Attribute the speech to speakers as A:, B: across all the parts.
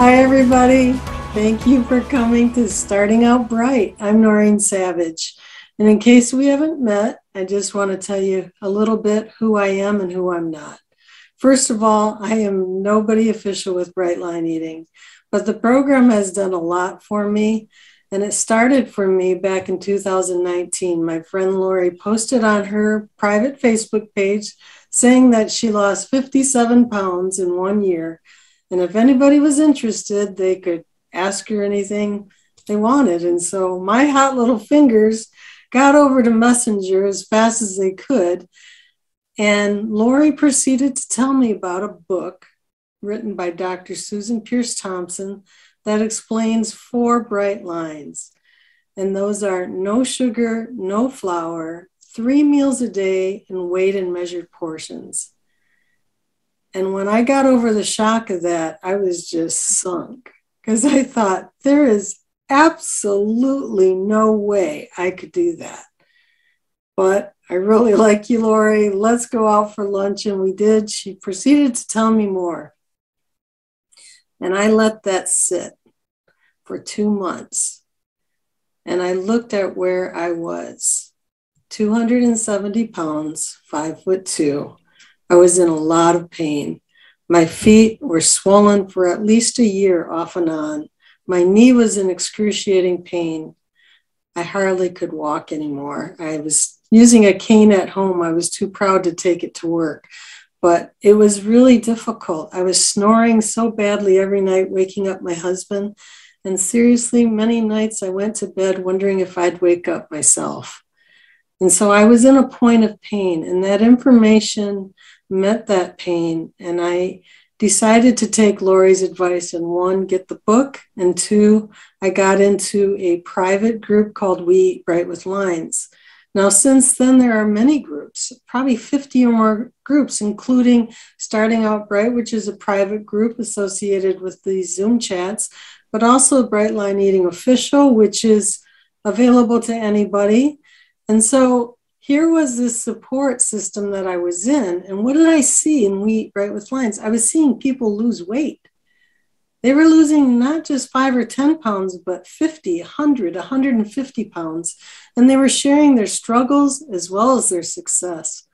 A: Hi, everybody. Thank you for coming to Starting Out Bright. I'm Noreen Savage. And in case we haven't met, I just want to tell you a little bit who I am and who I'm not. First of all, I am nobody official with Bright Line Eating, but the program has done a lot for me. And it started for me back in 2019. My friend Lori posted on her private Facebook page saying that she lost 57 pounds in 1 year. And if anybody was interested, they could ask her anything they wanted. And so my hot little fingers got over to Messenger as fast as they could. And Lori proceeded to tell me about a book written by Dr. Susan Pierce Thompson that explains 4 bright lines. And those are no sugar, no flour, 3 meals a day, and weighed and measured portions. And when I got over the shock of that, I was just sunk because I thought there is absolutely no way I could do that. But I really like you, Lori. Let's go out for lunch. And we did. She proceeded to tell me more. And I let that sit for 2 months. And I looked at where I was, 270 pounds, 5'2". I was in a lot of pain. My feet were swollen for at least a year off and on. My knee was in excruciating pain. I hardly could walk anymore. I was using a cane at home. I was too proud to take it to work, but it was really difficult. I was snoring so badly every night, waking up my husband. And seriously, many nights I went to bed wondering if I'd wake up myself. And so I was in a point of pain, and that information met that pain. And I decided to take Lori's advice and 1, get the book, and 2, I got into a private group called We Eat Bright with Lines. Now, since then, there are many groups, probably 50 or more groups, including Starting Out Bright, which is a private group associated with these Zoom chats, but also Bright Line Eating Official, which is available to anybody. And so here was this support system that I was in. And what did I see in We Eat Bright with Lines? I was seeing people lose weight. They were losing not just 5 or 10 pounds, but 50, 100, 150 pounds. And they were sharing their struggles as well as their success.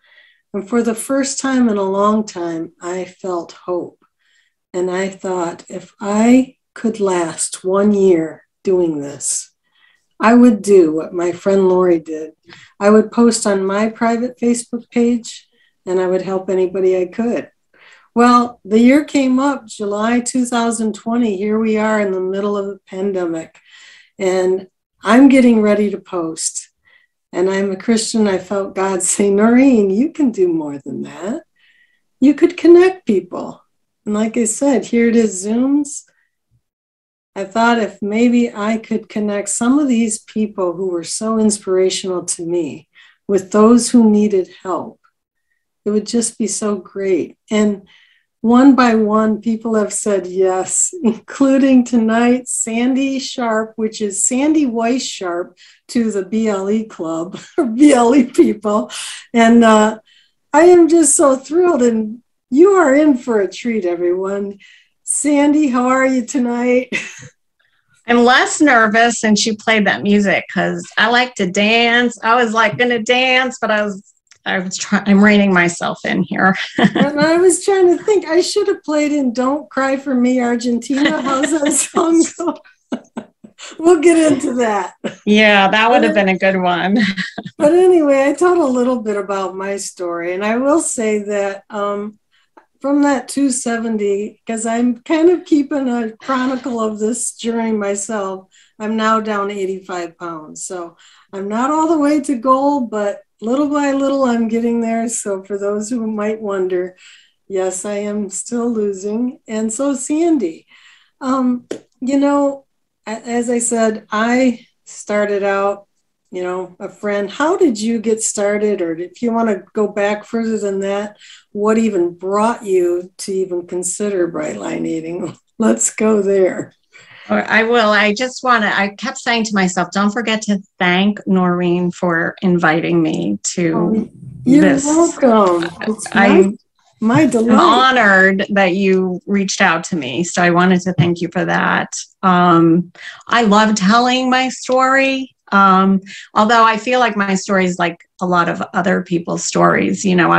A: And for the first time in a long time, I felt hope. And I thought, if I could last 1 year doing this, I would do what my friend Lori did. I would post on my private Facebook page, and I would help anybody I could. Well, the year came up, July 2020. Here we are in the middle of a pandemic, and I'm getting ready to post. And I'm a Christian. I felt God say, Noreen, you can do more than that. You could connect people. And like I said, here it is, Zooms. I thought if maybe I could connect some of these people who were so inspirational to me with those who needed help, it would just be so great. And one by one, people have said yes, including tonight, Sandy Sharpe, which is Sandy Weiss Sharpe to the BLE Club, or BLE people. And I am just so thrilled. And you are in for a treat, everyone. Sandy, how are you tonight?
B: I'm less nervous since you played that music because I like to dance. I was like going to dance, but I'm reining myself in here.
A: And I was trying to think, I should have played in Don't Cry for Me, Argentina. How's that song go? We'll get into that.
B: Yeah, that would have been a good one.
A: But anyway, I told a little bit about my story. And I will say that from that 270, because I'm kind of keeping a chronicle of this journey myself, I'm now down 85 pounds. So I'm not all the way to goal, but little by little, I'm getting there. So for those who might wonder, yes, I am still losing. And so Sandy, you know, as I said, I started out, you know, a friend. How did you get started? Or if you want to go back further than that, what even brought you to even consider bright line eating? Let's go there.
B: I will. I kept saying to myself, don't forget to thank Noreen for inviting me to
A: You're welcome. It's my delight.
B: I'm honored that you reached out to me. So I wanted to thank you for that. I love telling my story. Although I feel like my story is like a lot of other people's stories. You know,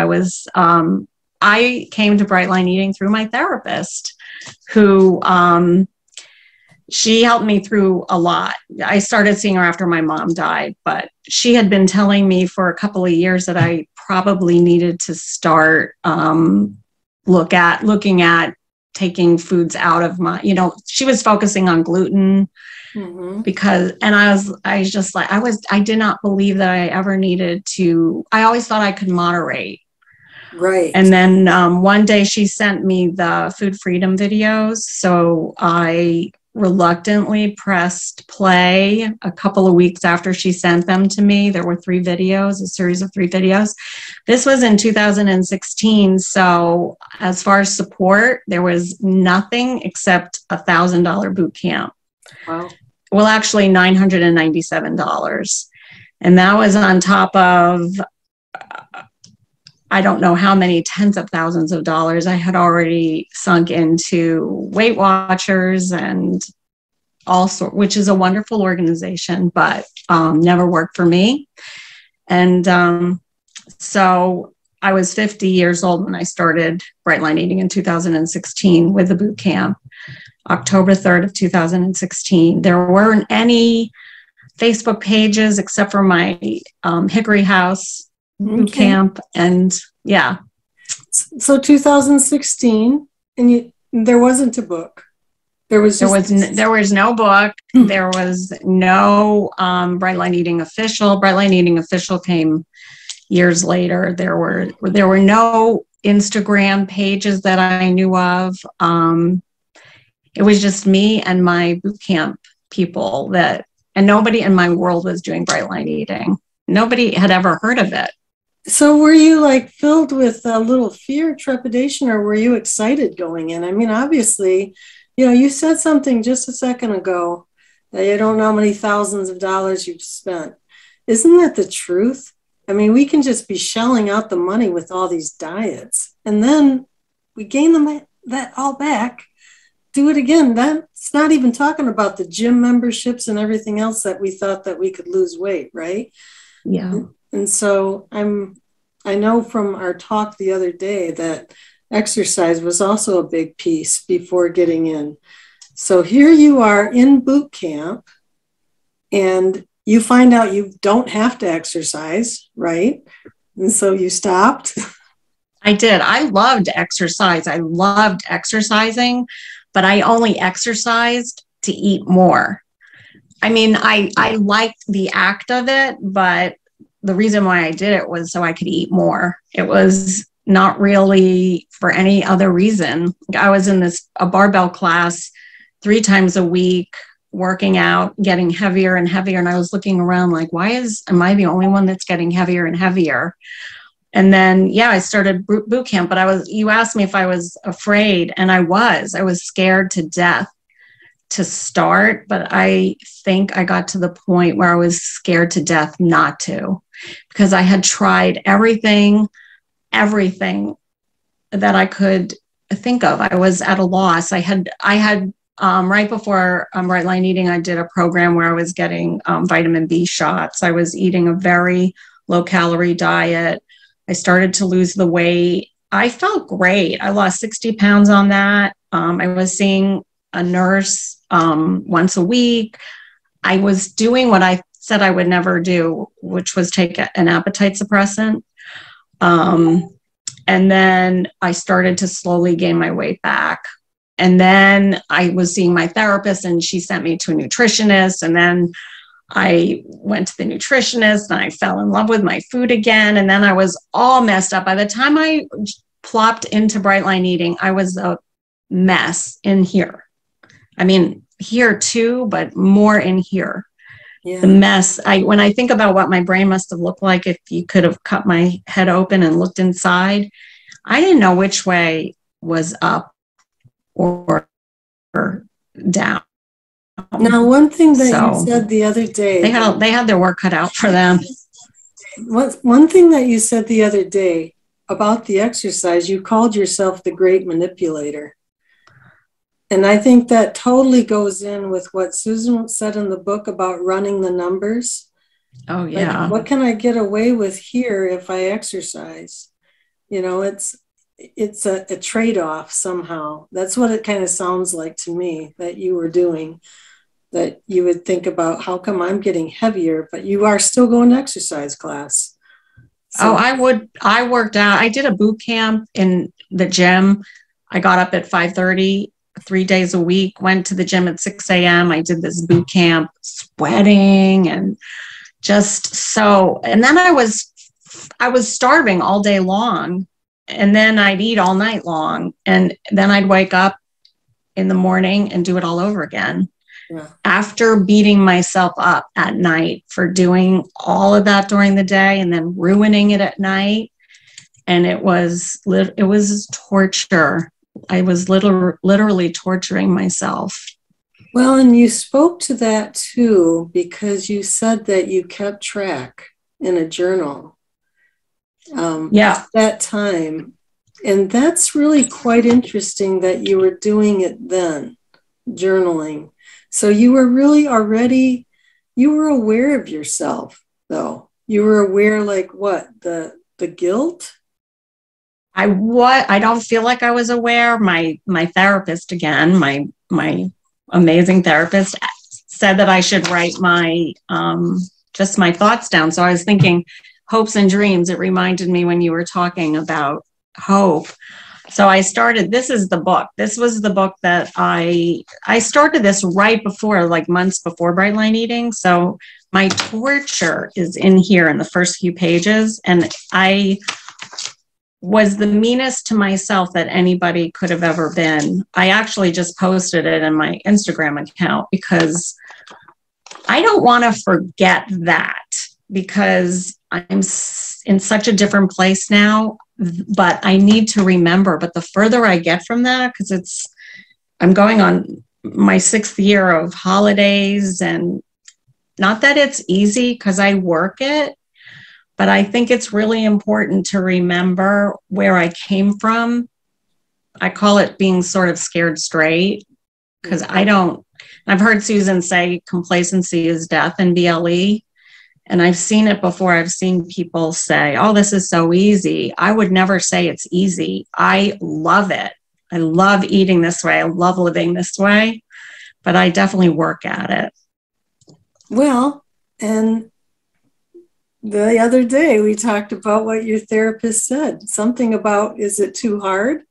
B: I came to Bright Line Eating through my therapist who, she helped me through a lot. I started seeing her after my mom died, but she had been telling me for a couple of years that I probably needed to start looking at taking foods out of my, you know, she was focusing on gluten because, and I did not believe that I ever needed to, I always thought I could moderate.
A: Right.
B: And then one day she sent me the food freedom videos. So I reluctantly pressed play a couple of weeks after she sent them to me. There were a series of 3 videos. This was in 2016. So as far as support, there was nothing except $1,000 boot camp.
A: Wow.
B: Well, actually $997. And that was on top of, I don't know how many tens of thousands of dollars I had already sunk into Weight Watchers and also, which is a wonderful organization, but never worked for me. And so I was 50 years old when I started Bright Line Eating in 2016 with the boot camp, October 3rd of 2016. There weren't any Facebook pages except for my Hickory House boot camp. And yeah.
A: So 2016, and there wasn't a book. There was no
B: book. There was no Bright Line Eating Official. Bright Line Eating Official came years later. There were no Instagram pages that I knew of. It was just me and my boot camp people and nobody in my world was doing Bright Line Eating. Nobody had ever heard of it.
A: So were you like filled with a little fear, trepidation, or were you excited going in? I mean, obviously, you know, you said something just a second ago that you don't know how many thousands of dollars you've spent. Isn't that the truth? I mean, we can just be shelling out the money with all these diets, and then we gain that all back, do it again. That's not even talking about the gym memberships and everything else that we thought that we could lose weight, right?
B: Yeah.
A: And so I know from our talk the other day that exercise was also a big piece before getting in. So here you are in boot camp and you find out you don't have to exercise, right? And so you stopped.
B: I did. I loved exercise. I loved exercising, but I only exercised to eat more. I mean, I liked the act of it, but the reason why I did it was so I could eat more. It was not really for any other reason. I was in a barbell class 3 times a week, working out, getting heavier and heavier. And I was looking around like, am I the only one that's getting heavier and heavier? And then, yeah, I started boot camp, but you asked me if I was afraid, and I was scared to death to start, but I think I got to the point where I was scared to death not to, because I had tried everything that I could think of. I was at a loss. I had right before Bright Line Eating, I did a program where I was getting vitamin B shots. I was eating a very low calorie diet. I started to lose the weight. I felt great. I lost 60 pounds on that. I was seeing a nurse once a week. I was doing what I said I would never do, which was take an appetite suppressant. And then I started to slowly gain my weight back. And then I was seeing my therapist, and she sent me to a nutritionist. And then I went to the nutritionist, and I fell in love with my food again. And then I was all messed up. By the time I plopped into Bright Line Eating, I was a mess in here. I mean, here too, but more in here. Yeah. The mess. When I think about what my brain must have looked like if you could have cut my head open and looked inside, I didn't know which way was up or down.
A: Now, one thing that you said the other day,
B: they had their work cut out for them.
A: One thing that you said the other day about the exercise, you called yourself the great manipulator. And I think that totally goes in with what Susan said in the book about running the numbers.
B: Oh, yeah.
A: Like, what can I get away with here if I exercise? You know, it's a trade-off somehow. That's what it kind of sounds like to me that you were doing, that you would think about, how come I'm getting heavier, but you are still going to exercise class. So.
B: I worked out. I did a boot camp in the gym. I got up at 5:30, 3 days a week, went to the gym at 6 a.m. I did this boot camp, sweating and and then I was starving all day long, and then I'd eat all night long, and then I'd wake up in the morning and do it all over again. Yeah. After beating myself up at night for doing all of that during the day and then ruining it at night. And it was torture. I was literally torturing myself.
A: Well, and you spoke to that too, because you said that you kept track in a journal. At that time. And that's really quite interesting that you were doing it then, journaling. So you were really you were aware of yourself, though. You were aware, like what, the guilt?
B: I don't feel like I was aware. My therapist, again, my amazing therapist, said that I should write my just my thoughts down. So I was thinking hopes and dreams. It reminded me when you were talking about hope. So I started, this is the book. This was the book that I started this right before, like months before Bright Line Eating. So my torture is in here in the first few pages. And I was the meanest to myself that anybody could have ever been. I actually just posted it in my Instagram account because I don't want to forget that, because I'm in such a different place now. But I need to remember. But the further I get from that, because I'm going on my 6th year of holidays, and not that it's easy because I work it, but I think it's really important to remember where I came from. I call it being sort of scared straight, because I've heard Susan say complacency is death in BLE. And I've seen it before. I've seen people say, oh, this is so easy. I would never say it's easy. I love it. I love eating this way. I love living this way, but I definitely work at it.
A: Well, and the other day we talked about what your therapist said, something about, is it too hard?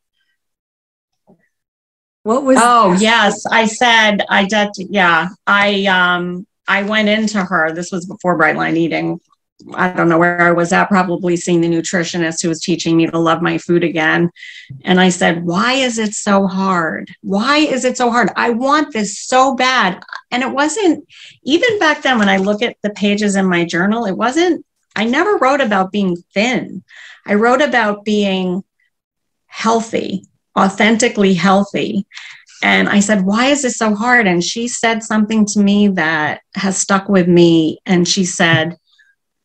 A: What was
B: that? Yes. I said, I went into her, this was before Bright Line Eating. I don't know where I was at, probably seeing the nutritionist who was teaching me to love my food again. And I said, why is it so hard? Why is it so hard? I want this so bad. And it wasn't, even back then, when I look at the pages in my journal, it wasn't, I never wrote about being thin. I wrote about being healthy, authentically healthy. And I said, why is this so hard? And she said something to me that has stuck with me. And she said,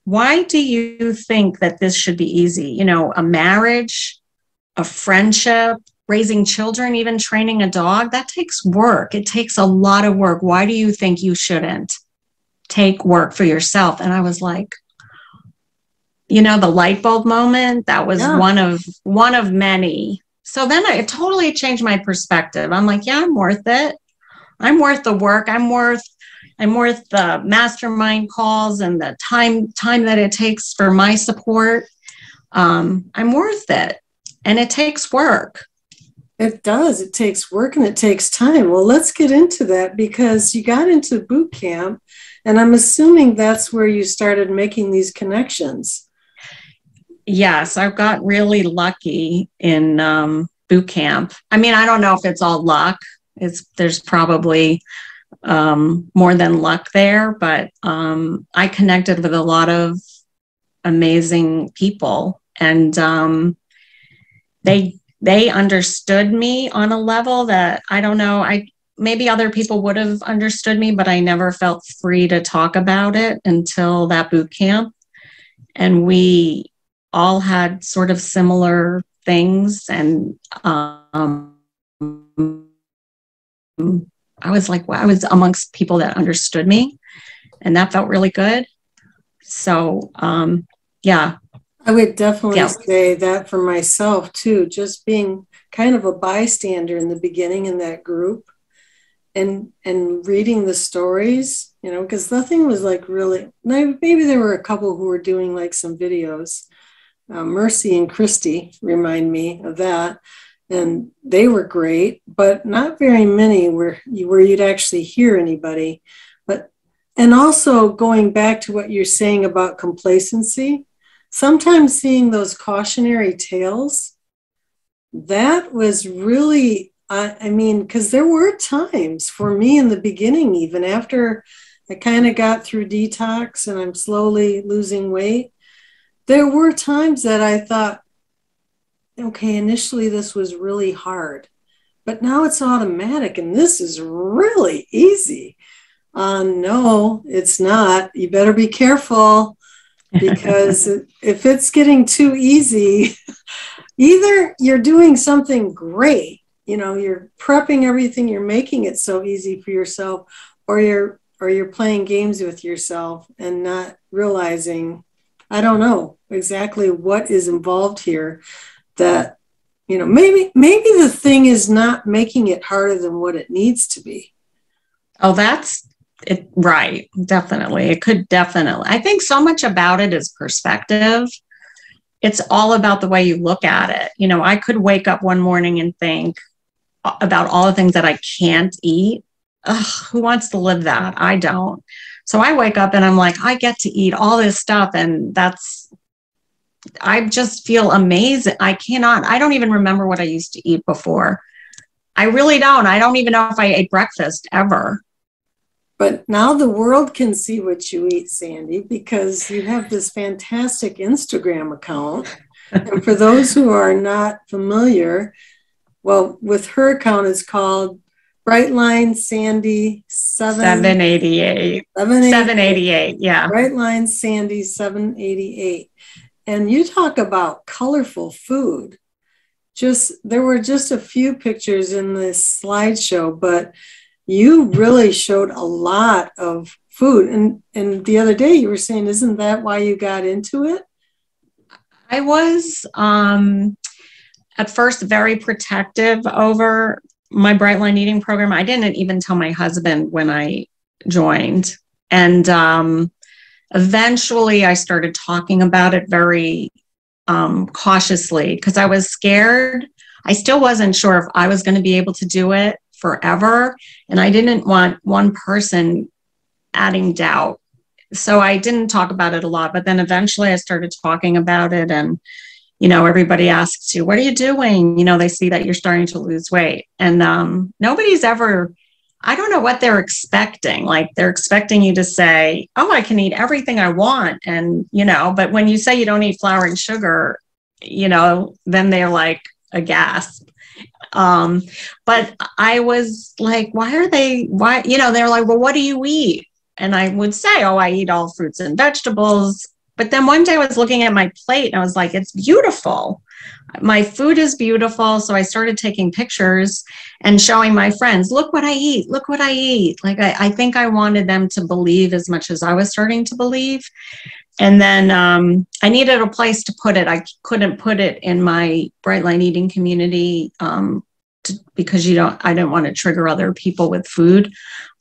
B: why do you think that this should be easy? You know, a marriage, a friendship, raising children, even training a dog, that takes work. It takes a lot of work. Why do you think you shouldn't take work for yourself? And I was like, you know, the light bulb moment, that was one of many. So then it totally changed my perspective. I'm like, yeah, I'm worth it. I'm worth the work. I'm worth the mastermind calls and the time that it takes for my support. I'm worth it. And it takes work.
A: It does. It takes work and it takes time. Well, let's get into that, because you got into boot camp, and I'm assuming that's where you started making these connections.
B: Yes, I've got really lucky in boot camp. I mean, I don't know if it's all luck. There's probably more than luck there, but I connected with a lot of amazing people, and they understood me on a level that I don't know. Maybe other people would have understood me, but I never felt free to talk about it until that boot camp. And we all had sort of similar things, and I was like, wow, I was amongst people that understood me, and that felt really good. So, yeah.
A: I would definitely say that for myself too, just being kind of a bystander in the beginning in that group, and reading the stories, you know, because nothing was like really, maybe there were a couple who were doing like some videos. Mercy and Christy remind me of that. And they were great, but not very many where you'd actually hear anybody. And also going back to what you're saying about complacency, sometimes seeing those cautionary tales, that was really, I mean, because there were times for me in the beginning, even after I kind of got through detox and I'm slowly losing weight, there were times that I thought, okay, initially this was really hard, but now it's automatic and this is really easy. No, it's not. You better be careful, because if it's getting too easy, either you're doing something great, you know, you're prepping everything, you're making it so easy for yourself, or you're playing games with yourself and not realizing, I don't know exactly what is involved here, that, you know, maybe the thing is not making it harder than what it needs to be.
B: Oh, that's it. Right. Definitely. It could definitely. I think so much about it is perspective. It's all about the way you look at it. You know, I could wake up one morning and think about all the things that I can't eat. Ugh, who wants to live that? I don't. So I wake up and I'm like, I get to eat all this stuff. And I just feel amazing. I don't even remember what I used to eat before. I really don't. I don't even know if I ate breakfast ever.
A: But now the world can see what you eat, Sandy, because you have this fantastic Instagram account. And for those who are not familiar, well, with her account, it's called Brightline Sandy
B: 788. 788, yeah.
A: Brightline Sandy 788. And you talk about colorful food. There were just a few pictures in this slideshow, but you really showed a lot of food. And the other day you were saying, isn't that why you got into it?
B: I was at first very protective over my Brightline eating program. I didn't even tell my husband when I joined. And eventually I started talking about it very cautiously, because I was scared. I still wasn't sure if I was going to be able to do it forever. And I didn't want one person adding doubt so I didn't talk about it a lot, but then eventually I started talking about it, and everybody asks you, what are you doing? They see that you're starting to lose weight, and nobody's ever, I don't know what they're expecting. Like, they're expecting you to say, oh, I can eat everything I want. And, but when you say you don't eat flour and sugar, then they're like aghast. But I was like, they're like, well, what do you eat? And I would say, oh, I eat all fruits and vegetables. But then one day I was looking at my plate and I was like, it's beautiful. My food is beautiful. So I started taking pictures and showing my friends, look what I eat. Look what I eat. Like, I think I wanted them to believe as much as I was starting to believe. And then I needed a place to put it. I couldn't put it in my Bright Line Eating community because I didn't want to trigger other people with food.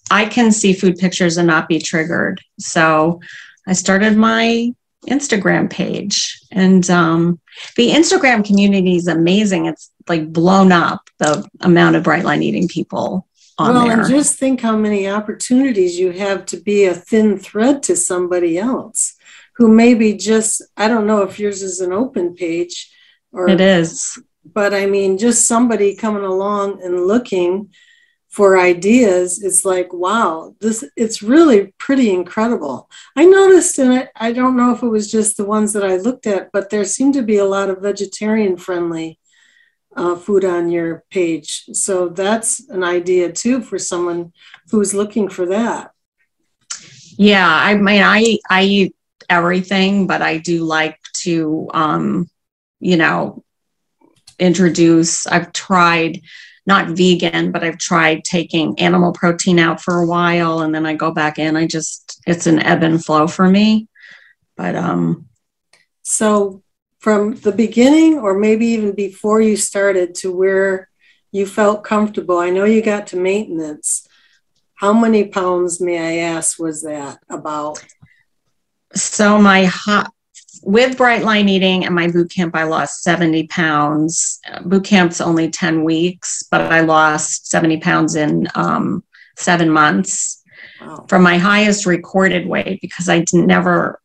B: I can see food pictures and not be triggered. So I started my Instagram page, and the Instagram community is amazing. It's like blown up, the amount of Bright Line Eating people on there.
A: And just think how many opportunities you have to be a thin thread to somebody else who maybe just, I don't know if yours is an open page or
B: it is,
A: but I mean, just somebody coming along and looking for ideas. It's like, wow, it's really pretty incredible. I noticed, and I don't know if it was just the ones that I looked at, but there seemed to be a lot of vegetarian friendly food on your page. So that's an idea too for someone who's looking for that.
B: Yeah, I mean, I eat everything, but I do like to, introduce, I've tried, not vegan, but I've tried taking animal protein out for a while, and then I go back in. It's an ebb and flow for me. But
A: so from the beginning, or maybe even before you started, to where you felt comfortable, I know you got to maintenance. How many pounds, may I ask, was that about?
B: So with Bright Line Eating and my boot camp, I lost 70 pounds. Boot camp's only 10 weeks, but I lost 70 pounds in 7 months.
A: Wow.
B: From my highest recorded weight, because I never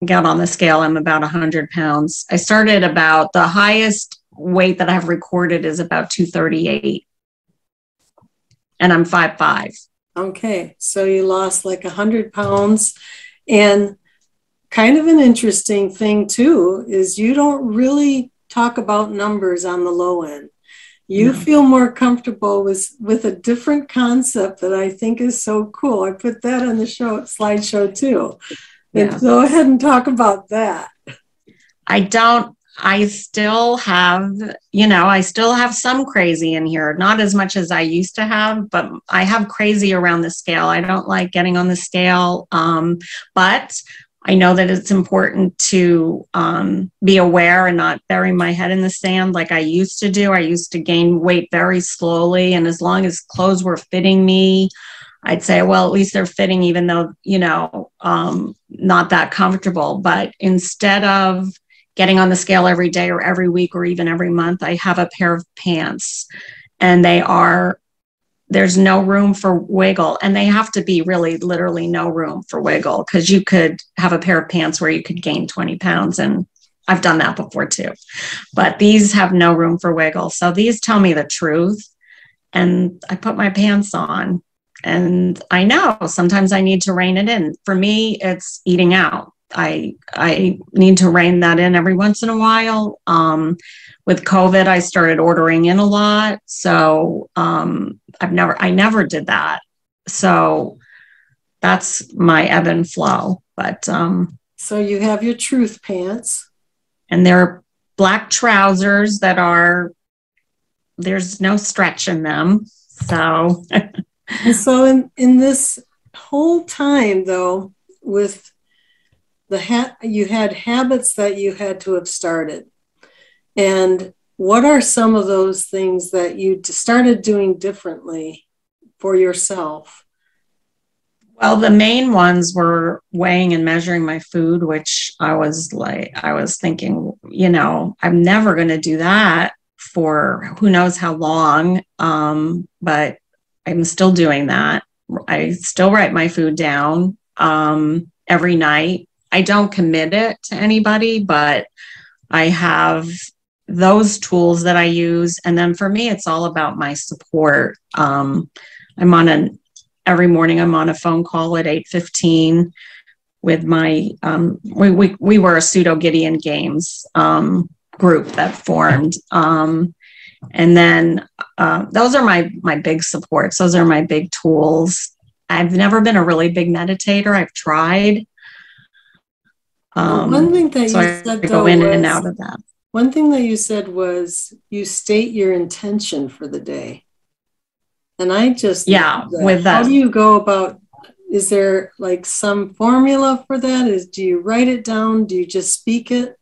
B: got on the scale, I'm about 100 pounds. I started about, the highest weight that I've recorded is about 238. And I'm 5'5".
A: Okay, so you lost like 100 pounds. And kind of an interesting thing too is you don't really talk about numbers on the low end. You feel more comfortable with a different concept that I think is so cool. I put that on the slideshow too. Yeah. And go ahead and talk about that.
B: I still have some crazy in here, not as much as I used to have, but I have crazy around the scale. I don't like getting on the scale, but I know that it's important to be aware and not bury my head in the sand like I used to do. I used to gain weight very slowly, and as long as clothes were fitting me, I'd say, well, at least they're fitting, even though, not that comfortable. But instead of getting on the scale every day or every week or even every month, I have a pair of pants, and there's no room for wiggle, and they have to be really literally no room for wiggle, because you could have a pair of pants where you could gain 20 pounds. And I've done that before too, but these have no room for wiggle. So these tell me the truth, and I put my pants on, and I know sometimes I need to rein it in. For me, it's eating out. I need to rein that in every once in a while. With COVID, I started ordering in a lot. So I never did that. So that's my ebb and flow. But
A: so you have your truth pants.
B: And they're black trousers there's no stretch in them. So
A: and so in this whole time though, with you had habits that you had to have started. And what are some of those things that you started doing differently for yourself?
B: Well, the main ones were weighing and measuring my food, which I was thinking, I'm never going to do that for who knows how long. But I'm still doing that. I still write my food down. every night. I don't commit it to anybody, but I have those tools that I use. And then for me, it's all about my support. Every morning I'm on a phone call at 8:15 with my, we were a pseudo Gideon Games group that formed. And then those are my big supports. Those are my big tools. I've never been a really big meditator. I've tried.
A: One thing that
B: so
A: you
B: I
A: said,
B: go
A: though,
B: in and out of that.
A: One thing that you said was you state your intention for the day. And I just,
B: with that.
A: How do you go about, is there like some formula for that? Do you write it down? Do you just speak it?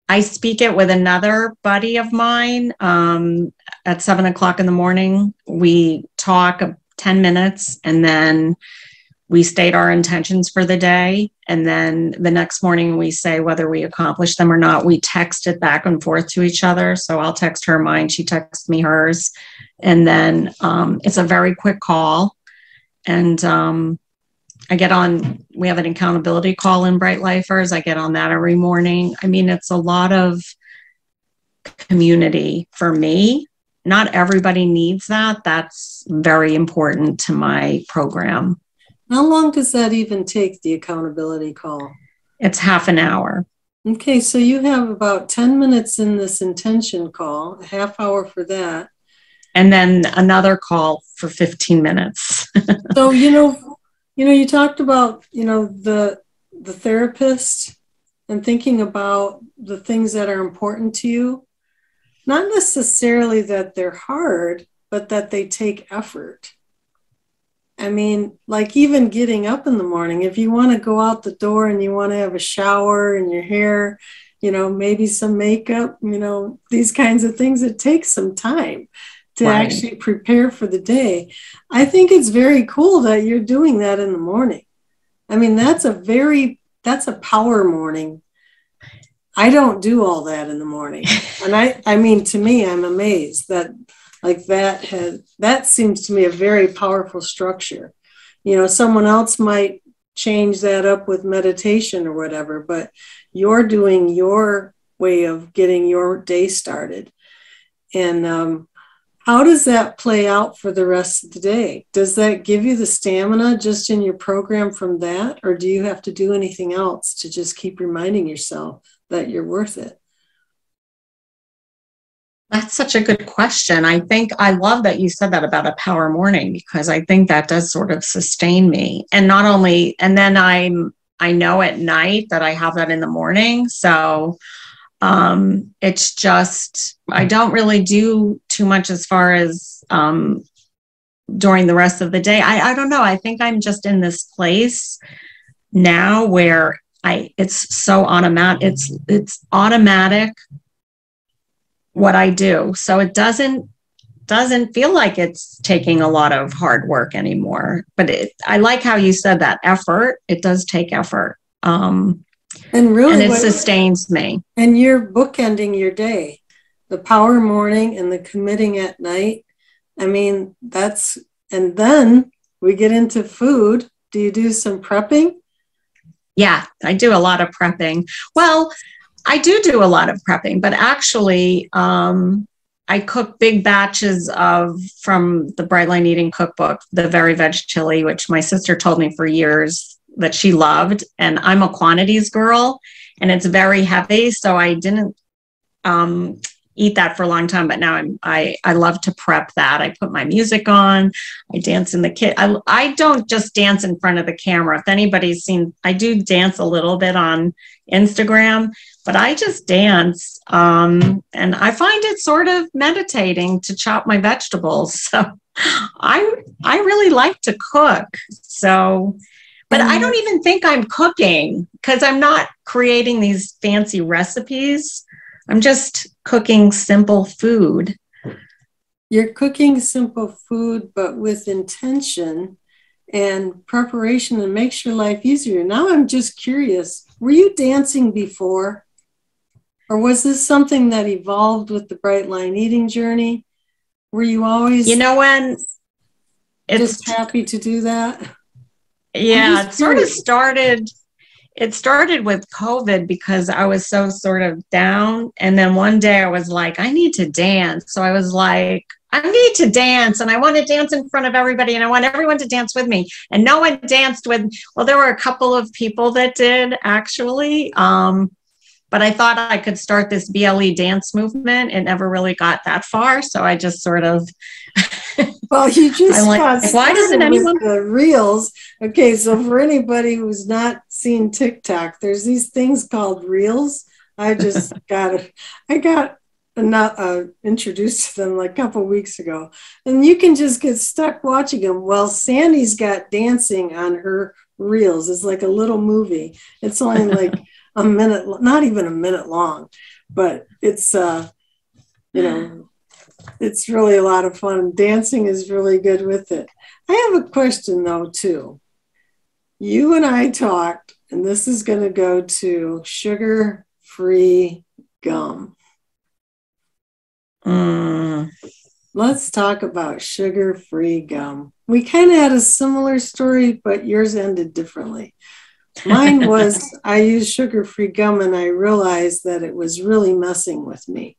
B: I speak it with another buddy of mine at 7:00 in the morning. We talk 10 minutes and then we state our intentions for the day. And then the next morning we say whether we accomplish them or not. We text it back and forth to each other. So I'll text her mine, she texts me hers. And then it's a very quick call. And I get on, we have an accountability call in Bright Lifers. I get on that every morning. I mean, it's a lot of community for me. Not everybody needs that. That's very important to my program.
A: How long does that even take, the accountability call?
B: It's half an hour.
A: Okay, so you have about 10 minutes in this intention call, a half hour for that.
B: And then another call for 15 minutes.
A: So, you talked about, the therapist and thinking about the things that are important to you. Not necessarily that they're hard, but that they take effort. I mean, like even getting up in the morning, if you want to go out the door and you want to have a shower and your hair, maybe some makeup, these kinds of things, it takes some time to actually prepare for the day. I think it's very cool that you're doing that in the morning. I mean, that's a power morning. I don't do all that in the morning. And I mean, to me, I'm amazed that that seems to me a very powerful structure. Someone else might change that up with meditation or whatever, but you're doing your way of getting your day started. And how does that play out for the rest of the day? Does that give you the stamina just in your program from that? Or do you have to do anything else to just keep reminding yourself that you're worth it?
B: That's such a good question. I think I love that you said that about a power morning, because I think that does sort of sustain me. And not only, and then I know at night that I have that in the morning. So it's just, I don't really do too much as far as during the rest of the day. I don't know. I think I'm just in this place now where it's so automatic. It's automatic what I do. So it doesn't feel like it's taking a lot of hard work anymore. But I like how you said that effort. It does take effort. And it sustains me.
A: And you're bookending your day, the power morning and the committing at night. I mean, and then we get into food. Do you do some prepping?
B: Yeah, I do a lot of prepping. Well, I do a lot of prepping, but actually, I cook big batches from the Bright Line Eating Cookbook, the Very Veg Chili, which my sister told me for years that she loved. And I'm a quantities girl, and it's very heavy. So I didn't eat that for a long time, but now I love to prep that. I put my music on, I dance in the kitchen. I don't just dance in front of the camera. If anybody's seen, I do dance a little bit on Instagram, but I just dance. And I find it sort of meditating to chop my vegetables. So I really like to cook. So, but I don't even think I'm cooking, because I'm not creating these fancy recipes. I'm just cooking simple food.
A: You're cooking simple food, but with intention and preparation, and makes your life easier. Now I'm just curious, were you dancing before? Or was this something that evolved with the Bright Line Eating journey? Were you always
B: when it's
A: just happy to do that?
B: Yeah, it started with COVID because I was so sort of down. And then one day I was like, I need to dance. So I was like, I need to dance and I want to dance in front of everybody and I want everyone to dance with me. And no one danced with, well, there were a couple of people that did actually. But I thought I could start this BLE dance movement. It never really got that far. So I just sort of,
A: well, you just
B: like, why doesn't anyone
A: with the reels? Okay, so for anybody who's not seen TikTok, there's these things called reels. I just I got introduced to them like a couple weeks ago, and you can just get stuck watching them. Well, Sandy's got dancing on her reels. It's like a little movie. It's only like a minute, not even a minute long, but it's it's really a lot of fun. Dancing is really good with it. I have a question though too. You and I talked, and this is going to go to sugar-free gum. Let's talk about sugar-free gum. We kind of had a similar story, but yours ended differently. Mine was I used sugar-free gum and I realized that it was really messing with me.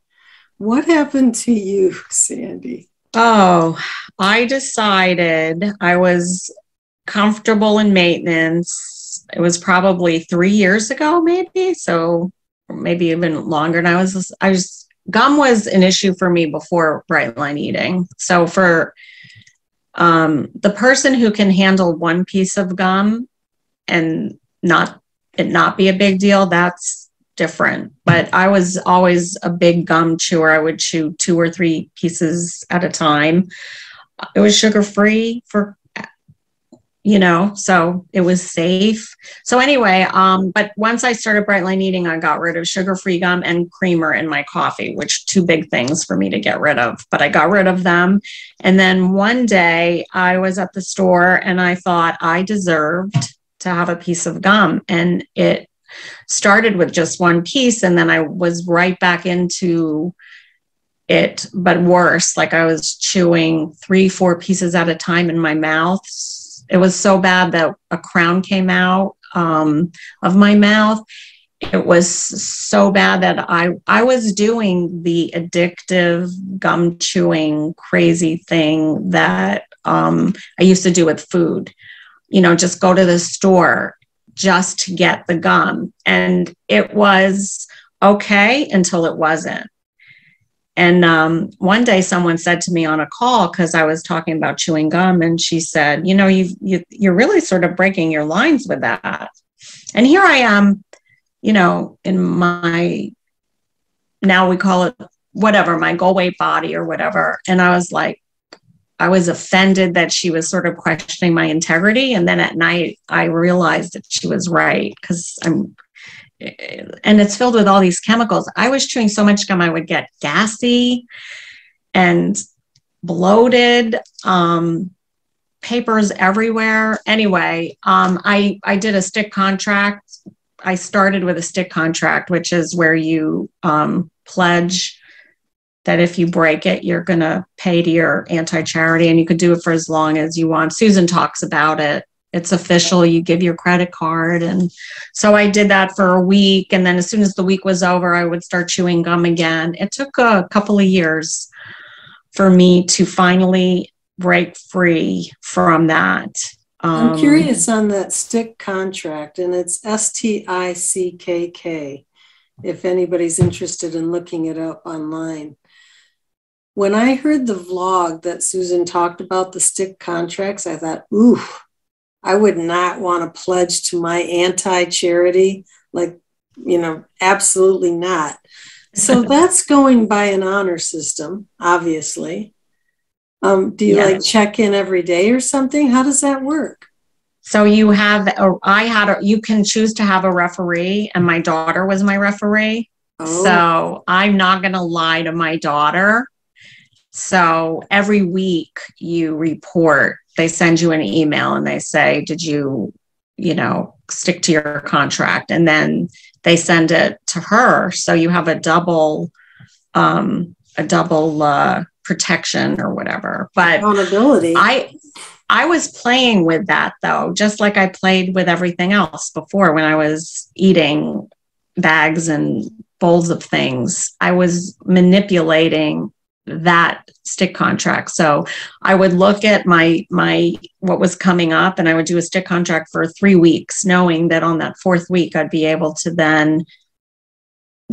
A: What happened to you, Sandy?
B: Oh, I decided I was comfortable in maintenance. It was probably 3 years ago, maybe. So maybe even longer. And gum was an issue for me before bright line eating. So for the person who can handle one piece of gum and not be a big deal, that's different. But I was always a big gum chewer. I would chew 2 or 3 pieces at a time. It was sugar-free so it was safe. So anyway, but once I started bright line eating, I got rid of sugar-free gum and creamer in my coffee, which 2 big things for me to get rid of, but I got rid of them. And then one day I was at the store and I thought I deserved to have a piece of gum. And it started with just 1 piece. And then I was right back into it, but worse. Like I was chewing 3-4 pieces at a time in my mouth. It was so bad that a crown came out of my mouth. It was so bad that I was doing the addictive gum chewing crazy thing that I used to do with food. Just go to the store just to get the gum. And it was okay until it wasn't. And one day someone said to me on a call, because I was talking about chewing gum, and she said, you're really sort of breaking your lines with that. And here I am, in my, now we call it whatever, my goal weight body or whatever. And I was offended that she was sort of questioning my integrity. And then at night, I realized that she was right, because and it's filled with all these chemicals. I was chewing so much gum, I would get gassy and bloated, papers everywhere. Anyway, I did a stick contract. I started with a stick contract, which is where you pledge that if you break it, you're going to pay to your anti-charity, and you could do it for as long as you want. Susan talks about it. It's official. You give your credit card. And so I did that for a week. And then as soon as the week was over, I would start chewing gum again. It took a couple of years for me to finally break free from that.
A: I'm curious on that stick contract, and it's STICKK, if anybody's interested in looking it up online. When I heard the vlog that Susan talked about the stick contracts, I thought, ooh, I would not want to pledge to my anti-charity, absolutely not. So that's going by an honor system, obviously. Do you check in every day or something? How does that work?
B: So you can choose to have a referee, and my daughter was my referee. Oh. So I'm not going to lie to my daughter. So every week you report, they send you an email and they say, did you, stick to your contract? And then they send it to her. So you have a double protection or whatever. But
A: accountability.
B: I was playing with that though, just like I played with everything else before when I was eating bags and bowls of things. I was manipulating that stick contract. So I would look at my what was coming up, and I would do a stick contract for 3 weeks, knowing that on that fourth week I'd be able to then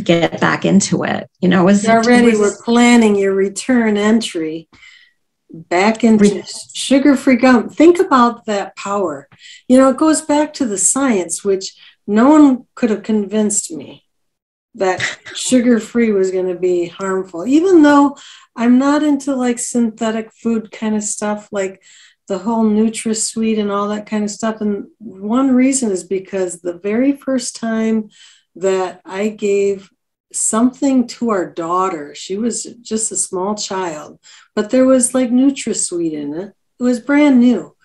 B: get back into it.
A: We're planning your return entry back into sugar-free gum. Think about that power. It goes back to the science, which no one could have convinced me that sugar-free was going to be harmful, even though I'm not into like synthetic food kind of stuff, like the whole NutraSweet and all that kind of stuff. And one reason is because the very first time that I gave something to our daughter, she was just a small child, but there was like NutraSweet in it. It was brand new.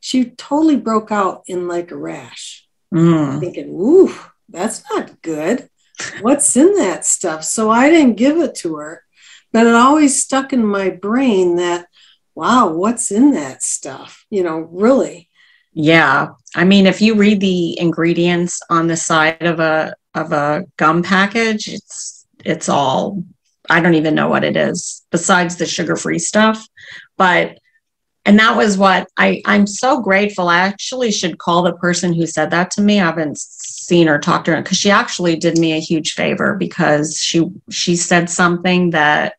A: She totally broke out in like a rash. Thinking, ooh, that's not good. What's in that stuff? So I didn't give it to her, but it always stuck in my brain that, wow, what's in that stuff? Really.
B: Yeah. I mean, if you read the ingredients on the side of a gum package, it's all, I don't even know what it is besides the sugar-free stuff. And that was what I'm so grateful. I actually should call the person who said that to me. I haven't seen her, talked to her, because she actually did me a huge favor, because she said something that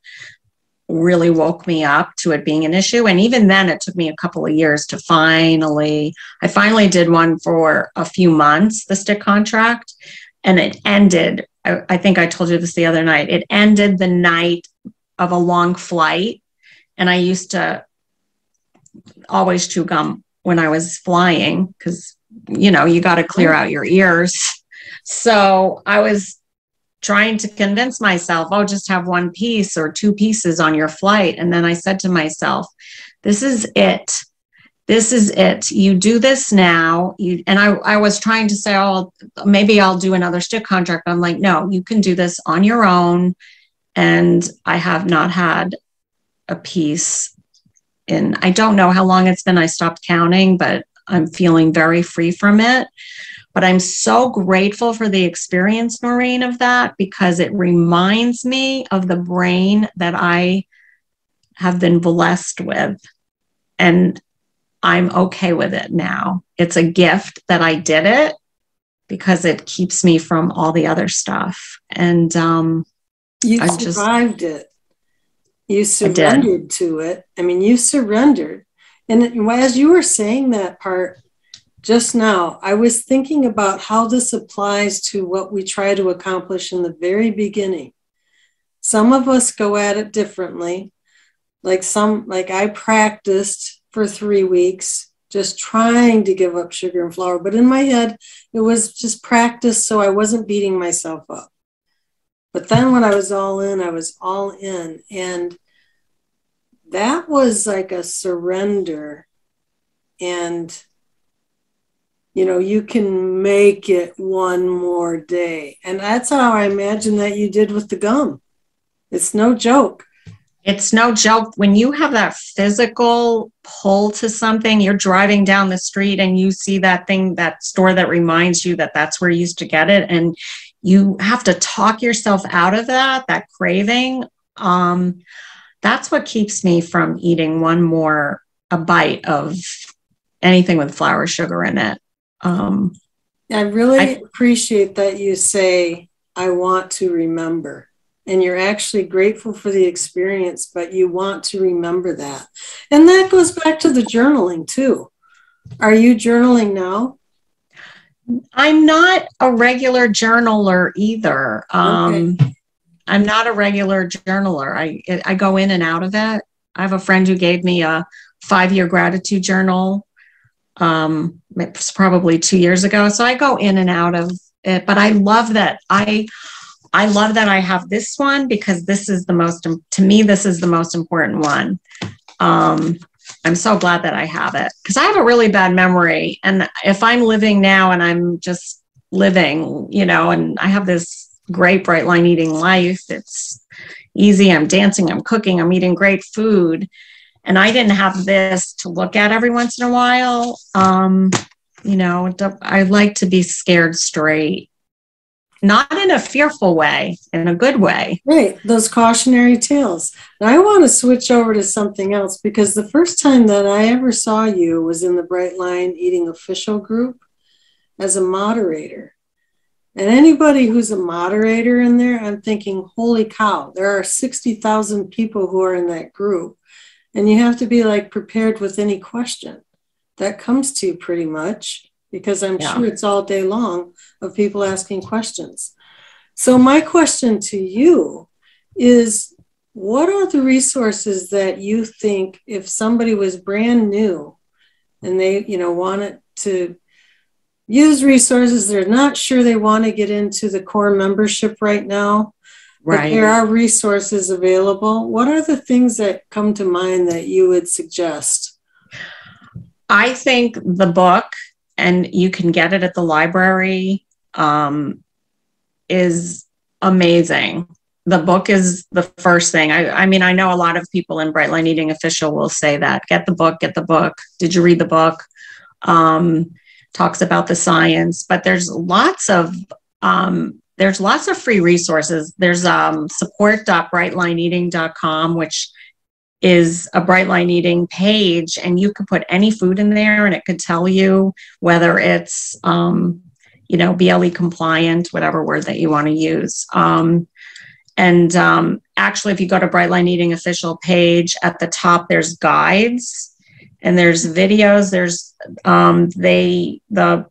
B: really woke me up to it being an issue. And even then it took me a couple of years to I finally did one for a few months, the stick contract, and it ended. I think I told you this the other night. It ended the night of a long flight. And I used to always chew gum when I was flying, because, you got to clear out your ears. So I was trying to convince myself, oh, just have one piece or two pieces on your flight. And then I said to myself, this is it. This is it. You do this now. I was trying to say, oh, maybe I'll do another stick contract. I'm like, no, you can do this on your own. And I have not had a piece in, I don't know how long it's been. I stopped counting, but I'm feeling very free from it. But I'm so grateful for the experience, Noreen, of that, because it reminds me of the brain that I have been blessed with. And I'm okay with it now. It's a gift that I did it, because it keeps me from all the other stuff. And
A: you survived it. You surrendered to it. I mean, you surrendered. And as you were saying that part just now, I was thinking about how this applies to what we try to accomplish in the very beginning. Some of us go at it differently. Like I practiced for 3 weeks, just trying to give up sugar and flour. But in my head, it was just practice, so I wasn't beating myself up. But then when I was all in, I was all in. And that was like a surrender. And, you can make it one more day. And that's how I imagine that you did with the gum. It's no joke.
B: It's no joke. When you have that physical pull to something, you're driving down the street and you see that thing, that store that reminds you that that's where you used to get it. And you have to talk yourself out of that craving. That's what keeps me from eating a bite of anything with flour, sugar in it.
A: I really appreciate that you say, I want to remember. And you're actually grateful for the experience, but you want to remember that. And that goes back to the journaling too. Are you journaling now?
B: I'm not a regular journaler either.
A: Okay.
B: I'm not a regular journaler. I go in and out of it. I have a friend who gave me a 5-year gratitude journal. It was probably 2 years ago. So I go in and out of it, but I love that. I love that I have this one, because this is to me, this is the most important one. I'm so glad that I have it, because I have a really bad memory. And if I'm living now and I'm just living, and I have this great bright line eating life, it's easy. I'm dancing, I'm cooking, I'm eating great food. And I didn't have this to look at every once in a while. I like to be scared straight, not in a fearful way, in a good way.
A: Right, those cautionary tales. And I want to switch over to something else, because the first time that I ever saw you was in the Bright Line Eating Official group as a moderator. And anybody who's a moderator in there, I'm thinking, holy cow, there are 60,000 people who are in that group. And you have to be like prepared with any question that comes to you pretty much, because I'm sure it's all day long of people asking questions. So my question to you is, what are the resources that you think, if somebody was brand new and they, wanted to use resources, they're not sure they want to get into the core membership right now, but there are resources available. What are the things that come to mind that you would suggest?
B: I think the book, and you can get it at the library, is amazing. The book is the first thing. I mean, I know a lot of people in Bright Line Eating Official will say that. Get the book, get the book. Did you read the book? Talks about the science, but there's lots of free resources. There's support.brightlineeating.com, which is a Bright Line Eating page, and you could put any food in there and it could tell you whether it's, BLE compliant, whatever word that you want to use. Actually, if you go to Bright Line Eating Official page, at the top, there's guides and there's videos. There's the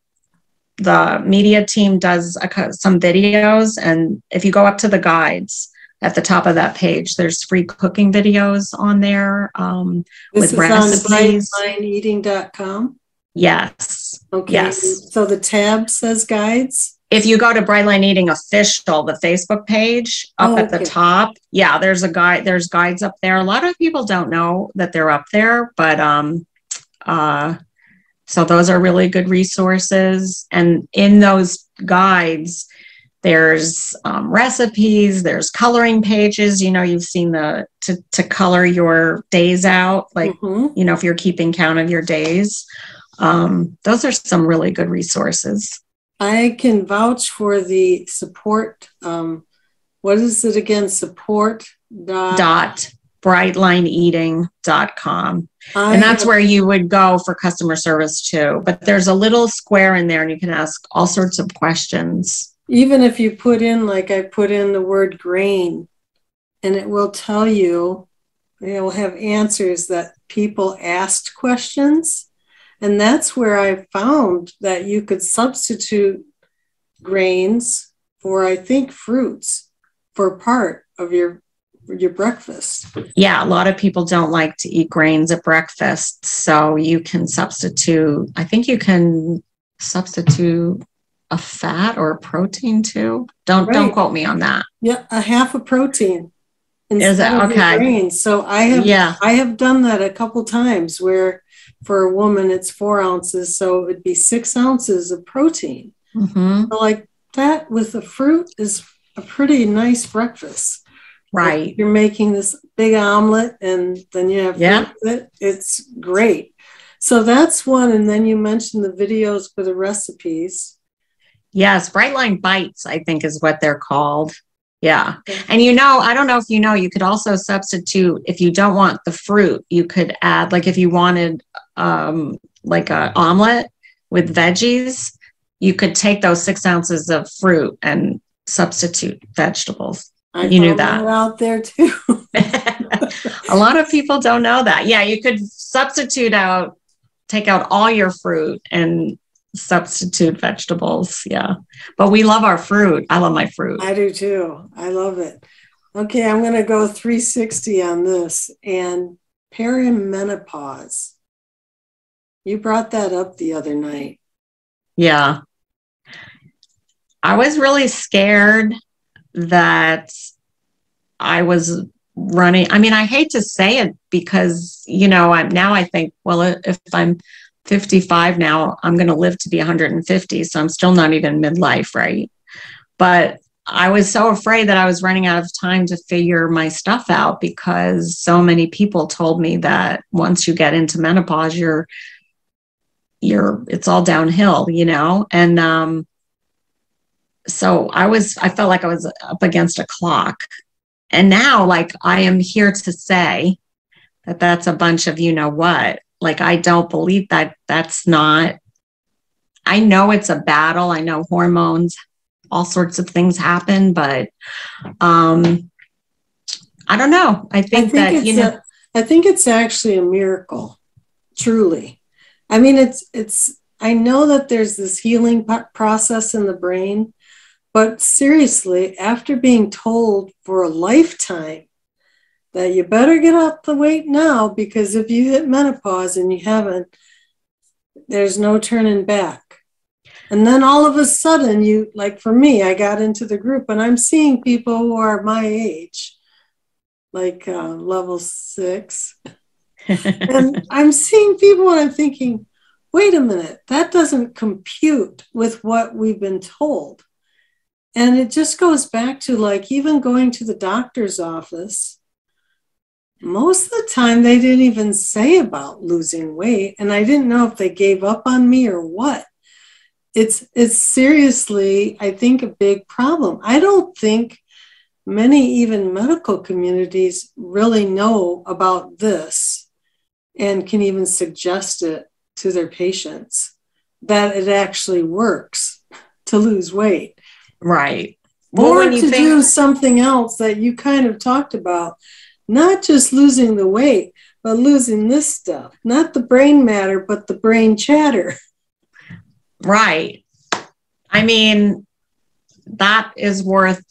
B: media team does some videos. And if you go up to the guides, at the top of that page, there's free cooking videos on there with recipes.
A: On brightlineeating.com?
B: Yes.
A: Okay.
B: Yes.
A: So the tab says guides?
B: If you go to Bright Line Eating Official, the Facebook page, up at the top, there's a guide. There's guides up there. A lot of people don't know that they're up there, but so those are really good resources. And in those guides, there's recipes, there's coloring pages. You've seen to color your days out, like, if you're keeping count of your days. Those are some really good resources.
A: I can vouch for the support. What is it again?
B: Brightlineeating.com. And that's where you would go for customer service too. But there's a little square in there and you can ask all sorts of questions.
A: Even if you put in, like I put in the word grain, and it will tell you, it will have answers that people asked questions. And that's where I found that you could substitute grains for, I think, fruits for part of your breakfast. Yeah,
B: a lot of people don't like to eat grains at breakfast. So you can substitute, I think you can substitute a fat or a protein too. Don't quote me on that.
A: Yeah, a half a protein.
B: Is it okay?
A: Grains. So I have done that a couple times where for a woman it's 4 ounces, so it would be 6 ounces of protein. So like that with the fruit is a pretty nice breakfast.
B: Right.
A: Like you're making this big omelet and then you have fruit with it. It's great. So that's one. And then you mentioned the videos for the recipes.
B: Yes, Bright Line Bites, I think is what they're called. Yeah. And I don't know if you could also substitute, if you don't want the fruit, you could add, like if you wanted like an omelet with veggies, you could take those 6 ounces of fruit and substitute vegetables.
A: I knew that out there too.
B: A lot of people don't know that. Yeah, you could take out all your fruit and substitute vegetables. Yeah. But we love our fruit. I love my fruit.
A: I do too. I love it. Okay, I'm going to go 360 on this. And perimenopause. You brought that up the other night.
B: Yeah. I was really scared that I was running. I mean, I hate to say it because, now I think, well, if I'm 55 now, I'm going to live to be 150. So I'm still not even midlife, right? But I was so afraid that I was running out of time to figure my stuff out, because so many people told me that once you get into menopause, it's all downhill, And so I felt like I was up against a clock. And now, like, I am here to say that that's a bunch of, what, like, I don't believe that. That's not, I know it's a battle. I know hormones, all sorts of things happen, but I don't know. I think
A: I think it's actually a miracle, truly. I mean, I know that there's this healing process in the brain, but seriously, after being told for a lifetime that you better get off the weight now, because if you hit menopause and you haven't, there's no turning back. And then all of a sudden, like for me, I got into the group and I'm seeing people who are my age, like level 6. And I'm seeing people and I'm thinking, wait a minute, that doesn't compute with what we've been told. And it just goes back to, like, even going to the doctor's office, most of the time they didn't even say about losing weight. And I didn't know if they gave up on me or what. It's seriously, I think, a big problem. I don't think many even medical communities really know about this and can even suggest it to their patients, that it actually works to lose weight.
B: Right.
A: Or to do something else that you kind of talked about, not just losing the weight, but losing this stuff, not the brain matter, but the brain chatter.
B: Right. I mean, that is worth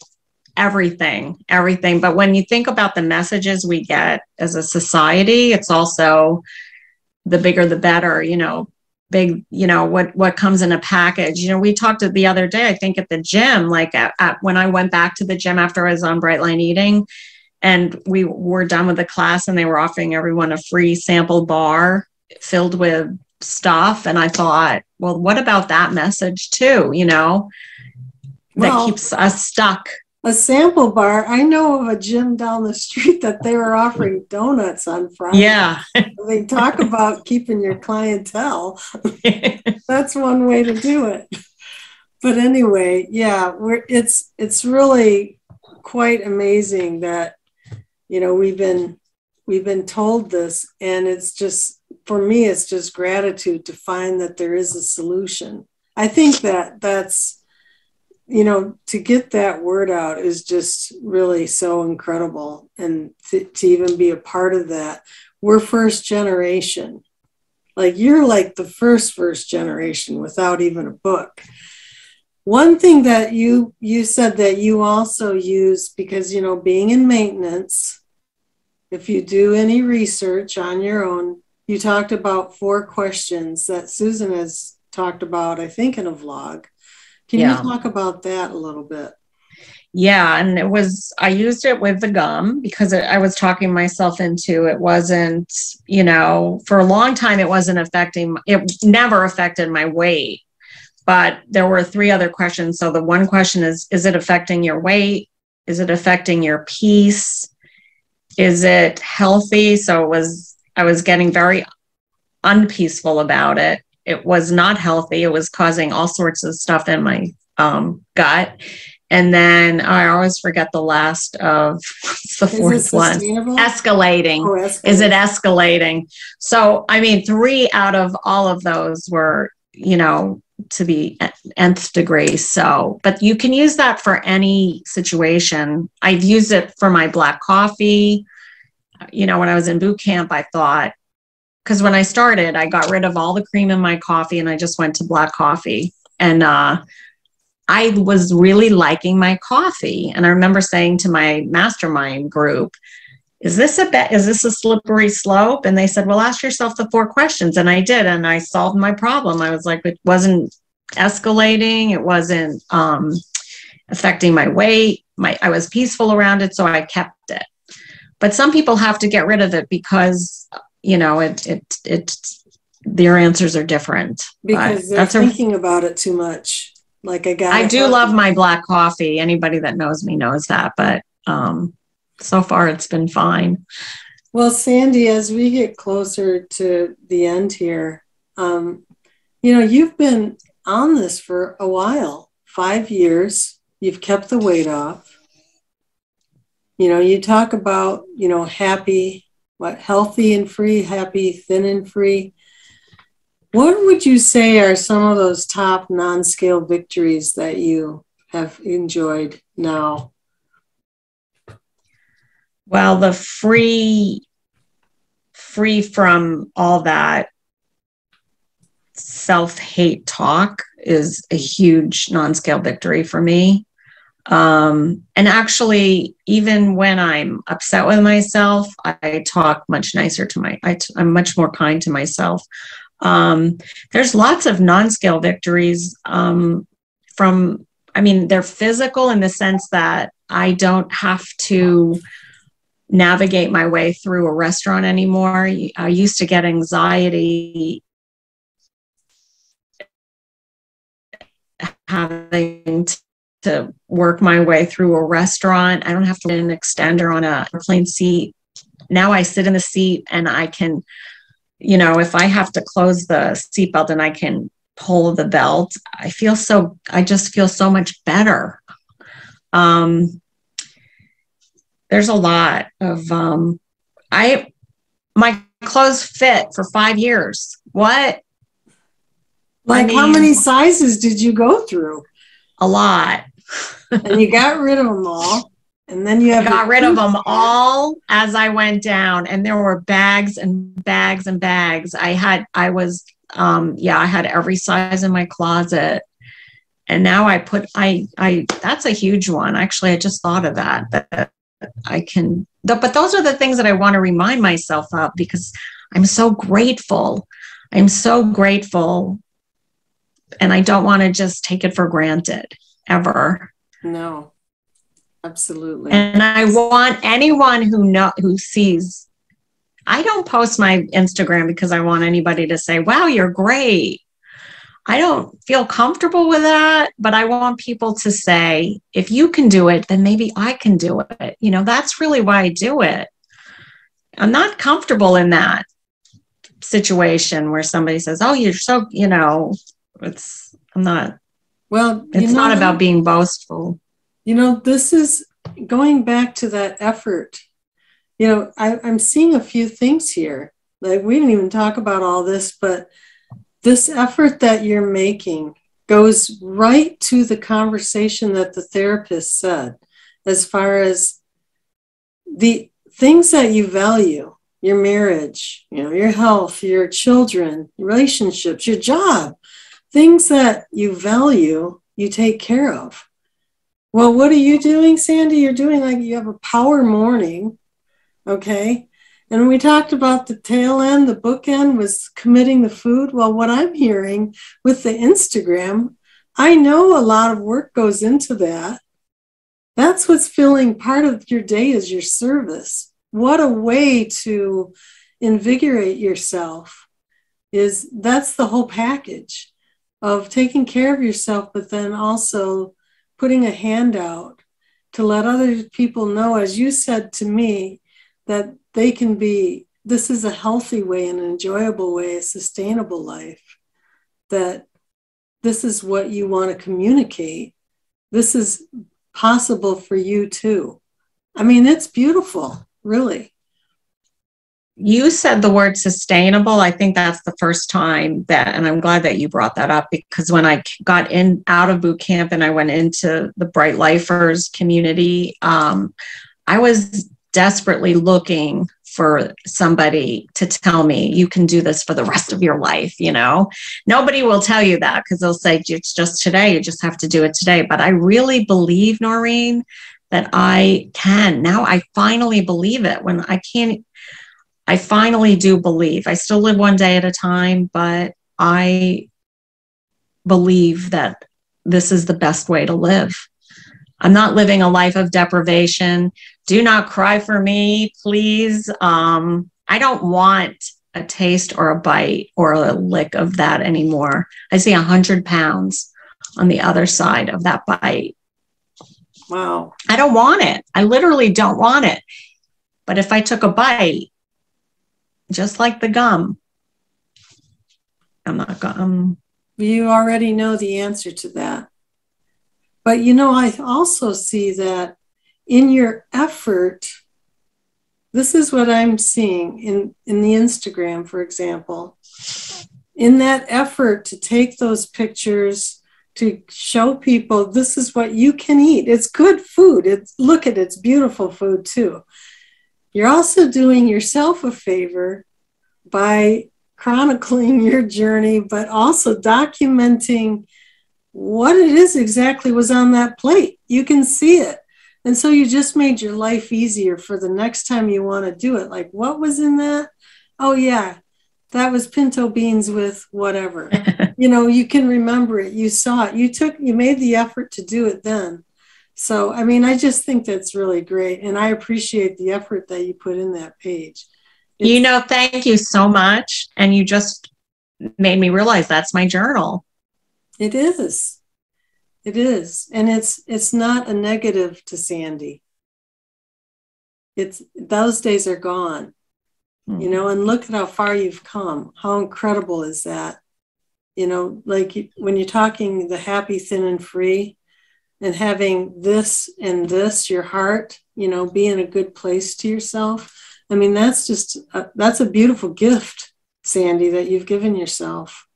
B: everything. But when you think about the messages we get as a society, it's also the bigger, the better, big, what comes in a package. We talked the other day, I think at the gym, like when I went back to the gym after I was on Bright Line Eating, and we were done with the class and they were offering everyone a free sample bar filled with stuff. And I thought, well, what about that message too, that keeps us stuck?
A: A sample bar. I know of a gym down the street that they were offering donuts on Friday.
B: Yeah.
A: They talk about keeping your clientele. That's one way to do it. But anyway, yeah, it's really quite amazing that, we've been told this, and it's just, for me, it's just gratitude to find that there is a solution. I think that's, to get that word out is just really so incredible. And to even be a part of that, we're first generation. Like, you're like the first generation without even a book. One thing that you said that you also use, because, being in maintenance, if you do any research on your own, you talked about 4 questions that Susan has talked about, I think, in a vlog. Can you talk about that a little bit?
B: Yeah. And I used it with the gum because I was talking myself into, it wasn't, for a long time, it never affected my weight, but there were 3 other questions. So the one question is it affecting your weight? Is it affecting your peace? Is it healthy? So I was getting very unpeaceful about it. It was not healthy. It was causing all sorts of stuff in my gut. And then I always forget the last of the 4th one. Escalating. Oh, escalating. Is it escalating? So, 3 out of all of those were, to the nth degree. So, but you can use that for any situation. I've used it for my black coffee. When I was in boot camp, I thought, because when I started, I got rid of all the cream in my coffee and I just went to black coffee. And I was really liking my coffee. And I remember saying to my mastermind group, is this a slippery slope? And they said, well, ask yourself the 4 questions. And I did. And I solved my problem. I was like, it wasn't escalating. It wasn't affecting my weight. I was peaceful around it. So I kept it. But some people have to get rid of it because, their answers are different.
A: Because they're thinking about it too much. Like I got
B: I
A: to
B: do
A: have
B: love my black coffee. Anybody that knows me knows that, but so far it's been fine.
A: Well, Sandy, as we get closer to the end here, you've been on this for a while, 5 years. You've kept the weight off. You talk about, happy, healthy and free, happy, thin and free. What would you say are some of those top non-scale victories that you have enjoyed now?
B: Well, the free from all that self-hate talk is a huge non-scale victory for me. And actually, even when I'm upset with myself, I talk much nicer to I'm much more kind to myself. There's lots of non-scale victories they're physical in the sense that I don't have to navigate my way through a restaurant anymore. I used to get anxiety having to work my way through a restaurant. I don't have to get an extender on a plane seat. Now I sit in the seat and I can, if I have to close the seatbelt and I can pull the belt, I just feel so much better. There's a lot of, my clothes fit for 5 years. What?
A: How many sizes did you go through?
B: A lot.
A: And you got rid of them all. And then you
B: got rid of them all as I went down. And there were bags and bags and bags. I had every size in my closet. And now that's a huge one. Actually, I just thought of that but those are the things that I want to remind myself of because I'm so grateful. I'm so grateful. And I don't want to just take it for granted ever.
A: No, absolutely.
B: And I want anyone who sees, I don't post my Instagram because I want anybody to say, wow, you're great. I don't feel comfortable with that, but I want people to say, if you can do it, then maybe I can do it. That's really why I do it. I'm not comfortable in that situation where somebody says, oh, you're so, it's not about being boastful.
A: This is going back to that effort. I'm seeing a few things here. Like we didn't even talk about all this, but this effort that you're making goes right to the conversation that the therapist said, as far as the things that you value, your marriage, your health, your children, relationships, your job, things that you value, you take care of. Well, what are you doing, Sandy? You're doing you have a power morning, okay? And we talked about the tail end, the bookend was committing the food. Well, what I'm hearing with the Instagram, I know a lot of work goes into that. That's what's filling part of your day is your service. What a way to invigorate yourself that's the whole package of taking care of yourself, but then also putting a hand out to let other people know, as you said to me, that this is a healthy way, an enjoyable way, a sustainable life, that this is what you want to communicate. This is possible for you too. It's beautiful, really.
B: You said the word sustainable. I think that's the first time and I'm glad that you brought that up because when I got out of boot camp and I went into the Bright Lifers community, I was desperately looking for somebody to tell me you can do this for the rest of your life. Nobody will tell you that because they'll say it's just today. You just have to do it today. But I really believe, Noreen, that I can. Now I finally believe it when I finally do believe. I still live one day at a time, but I believe that this is the best way to live. I'm not living a life of deprivation. Do not cry for me, please. I don't want a taste or a bite or a lick of that anymore. I see 100 pounds on the other side of that bite.
A: Wow.
B: I don't want it. I literally don't want it. But if I took a bite, just like the gum, I'm not going.
A: You already know the answer to that. But, you know, I also see that in your effort, this is what I'm seeing in the Instagram, for example. In that effort to take those pictures, to show people this is what you can eat. It's good food. Look at it, it's beautiful food too. You're also doing yourself a favor by chronicling your journey, but also documenting what it is exactly was on that plate. You can see it. And so you just made your life easier for the next time you want to do it. Like, what was in that? Oh, yeah, that was pinto beans with whatever. You know, you can remember it. You saw it. You made the effort to do it then. So, I mean, I just think that's really great. And I appreciate the effort that you put in that page.
B: You know, thank you so much. And you just made me realize that's my journal.
A: It is. It is. And it's not a negative to Sandy. Those days are gone, you know, and look at how far you've come. How incredible is that? You know, like when you're talking the happy, thin and free and having this and this, your heart, you know, be in a good place to yourself. I mean, that's just, that's a beautiful gift, Sandy, that you've given yourself.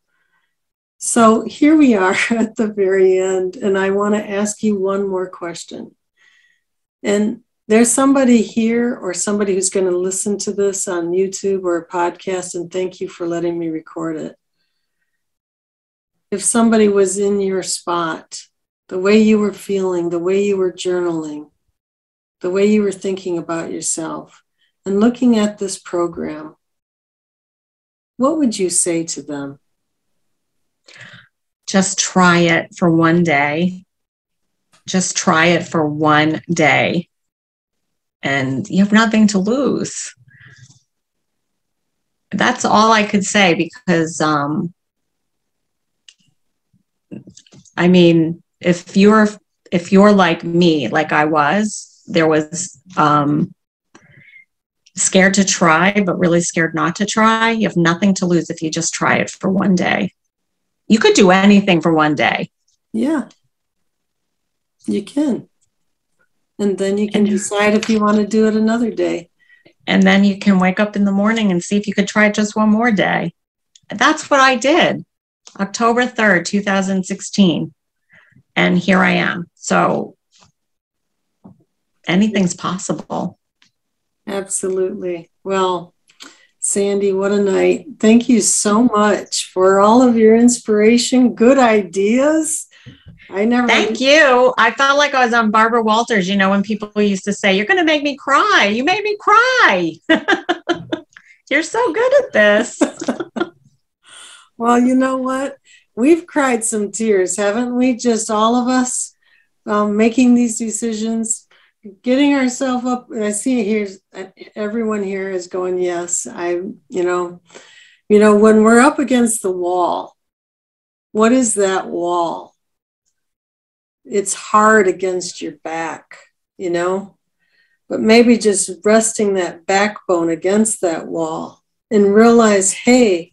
A: So here we are at the very end, and I want to ask you one more question. And there's somebody here or somebody who's going to listen to this on YouTube or a podcast, and thank you for letting me record it. If somebody was in your spot, the way you were feeling, the way you were journaling, the way you were thinking about yourself, and looking at this program, what would you say to them?
B: Just try it for one day. Just try it for one day. And you have nothing to lose. That's all I could say because, I mean, if you're like me, like I was, there was scared to try, but really scared not to try. You have nothing to lose if you just try it for one day. You could do anything for one day.
A: Yeah, you can. And then you can decide if you want to do it another day.
B: And then you can wake up in the morning and see if you could try it just one more day. That's what I did. October 3rd, 2016. And here I am. So anything's possible.
A: Absolutely. Well, Sandy, what a night. Thank you so much for all of your inspiration, good ideas.
B: Thank you. I felt like I was on Barbara Walters, you know, when people used to say, you're going to make me cry. You made me cry. You're so good at this.
A: Well, you know what? We've cried some tears, haven't we? Just all of us making these decisions. Getting ourselves up, and I see here's everyone here is going, yes, you know, when we're up against the wall, what is that wall? It's hard against your back, you know, but maybe just resting that backbone against that wall and realize, hey,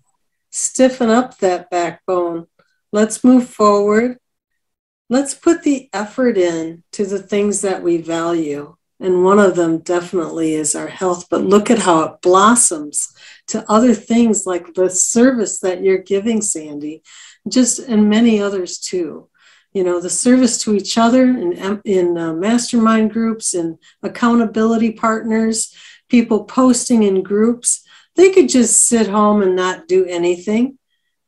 A: stiffen up that backbone. Let's move forward. Let's put the effort in to the things that we value. And one of them definitely is our health. But look at how it blossoms to other things like the service that you're giving, Sandy, and many others too. You know, the service to each other in mastermind groups and accountability partners, people posting in groups. They could just sit home and not do anything.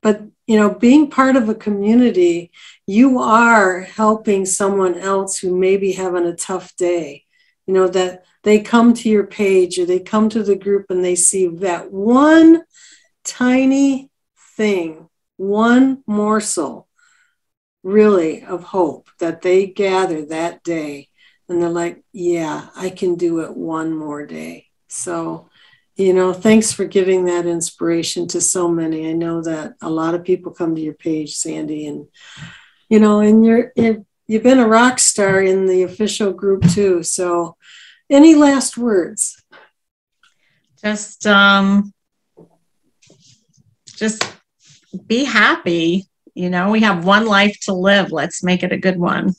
A: But, you know, being part of a community, you are helping someone else who may be having a tough day, you know, that they come to your page or they come to the group and they see that one tiny thing, one morsel really of hope that they gather that day. And they're like, yeah, I can do it one more day. So, you know, thanks for giving that inspiration to so many. I know that a lot of people come to your page, Sandy, and And you've been a rock star in the official group too. So any last words?
B: Just be happy. We have one life to live. Let's make it a good one.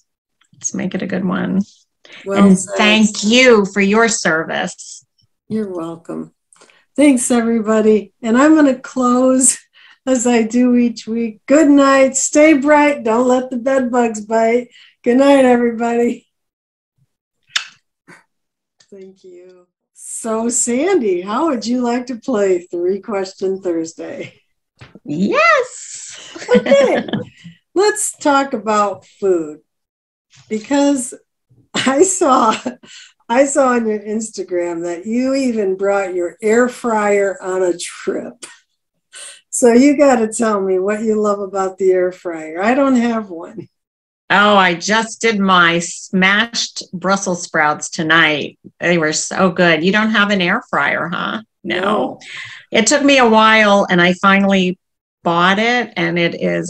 A: Well
B: and
A: said.
B: thank you for your service.
A: You're welcome. Thanks, everybody. And I'm going to close as I do each week. Good night. Stay bright. Don't let the bed bugs bite. Good night, everybody. Thank you. So, Sandy, how would you like to play 3-Question Thursday?
B: Yes.
A: Okay. Let's talk about food, because I saw on your Instagram that you even brought your air fryer on a trip. So you got to tell me what you love about the air fryer. I don't have one.
B: Oh, I just did my smashed Brussels sprouts tonight. They were so good. You don't have an air fryer, huh? No. It took me a while, and I finally bought it, and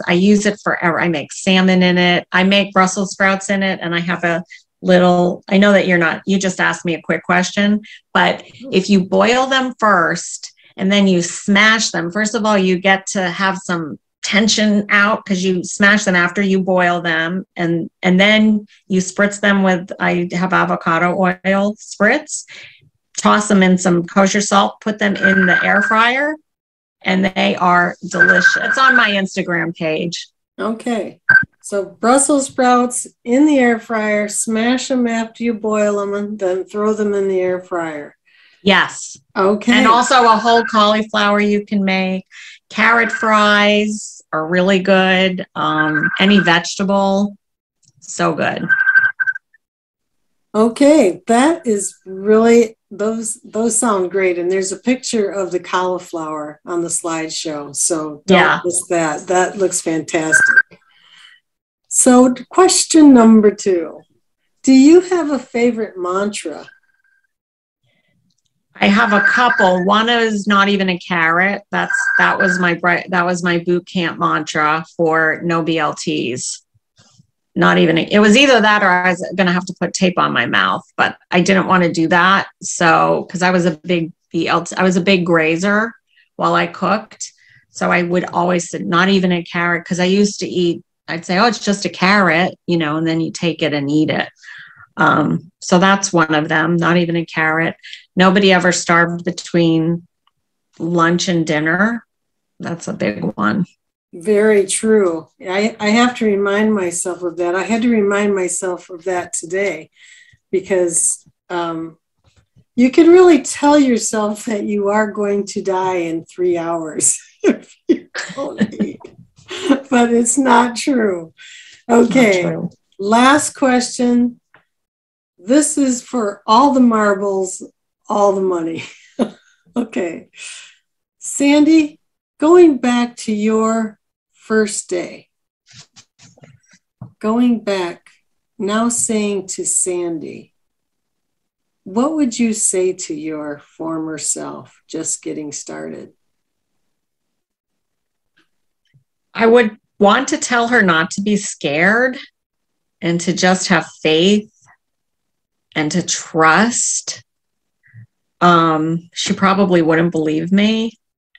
B: I use it forever. I make salmon in it. I make Brussels sprouts in it, and I have a little, I know that you just asked me a quick question, but if you boil them first and then you smash them, first of all, you get to have some tension out because you smash them after you boil them, and then you spritz them with, I have avocado oil spritz, toss them in some kosher salt, put them in the air fryer, and they are delicious. It's on my Instagram page.
A: Okay. So Brussels sprouts in the air fryer, smash them after you boil them, and then throw them in the air fryer.
B: Yes.
A: Okay.
B: And also a whole cauliflower you can make. Carrot fries are really good. Any vegetable, so good.
A: Okay, that is really, those sound great. And there's a picture of the cauliflower on the slideshow. So don't miss that. That looks fantastic. So question number 2, do you have a favorite mantra?
B: I have a couple. One is not even a carrot. That was my boot camp mantra for no BLTs. Not even, it was either that or I was going to have to put tape on my mouth, but I didn't want to do that. So, because I was a big grazer while I cooked. So I would always say, not even a carrot, because I used to eat, I'd say, oh, it's just a carrot, and then you take it and eat it. So that's one of them, not even a carrot. Nobody ever starved between lunch and dinner. That's a big one. Very true. I have to remind myself of that. I had to remind myself of that today, because you can really tell yourself that you are going to die in 3 hours if you don't eat. But it's not true. Okay, not true. Last question. This is for all the marbles, all the money. Okay. Sandy, going back to your first day, going back, now saying to Sandy, what would you say to your former self just getting started? I would want to tell her not to be scared and to just have faith and to trust. She probably wouldn't believe me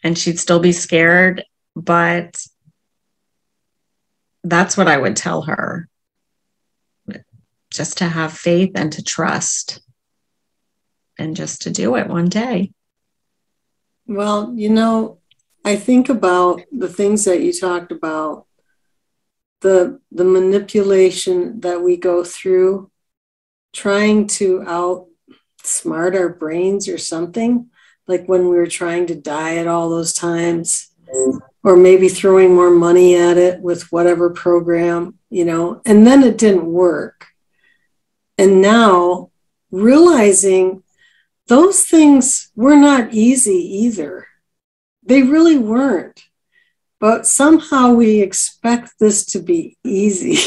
B: and she'd still be scared, but that's what I would tell her. Just to have faith and to trust and just to do it one day. Well, I think about the things that you talked about, the manipulation that we go through, trying to outsmart our brains or something, like when we were trying to diet all those times, or maybe throwing more money at it with whatever program, and then it didn't work. And now realizing those things were not easy either. They really weren't. But somehow we expect this to be easy.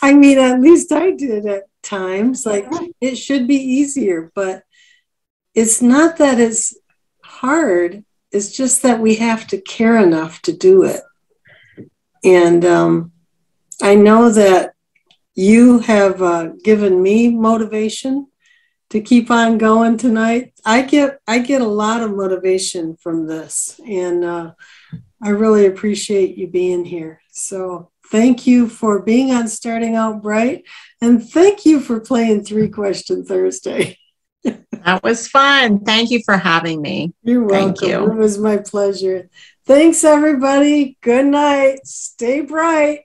B: I mean, at least I did at times. Like, it should be easier, but it's not that it's hard. It's just that we have to care enough to do it. And
A: I know that you have given me motivation to keep on going tonight. I get a lot of motivation from this, and I really appreciate you being here. So thank you for being on Starting Out Bright, and thank you for playing 3-Question Thursday.
B: That was fun. Thank you for having me.
A: You're welcome.
B: Thank you.
A: It was my pleasure. Thanks, everybody. Good night. Stay bright.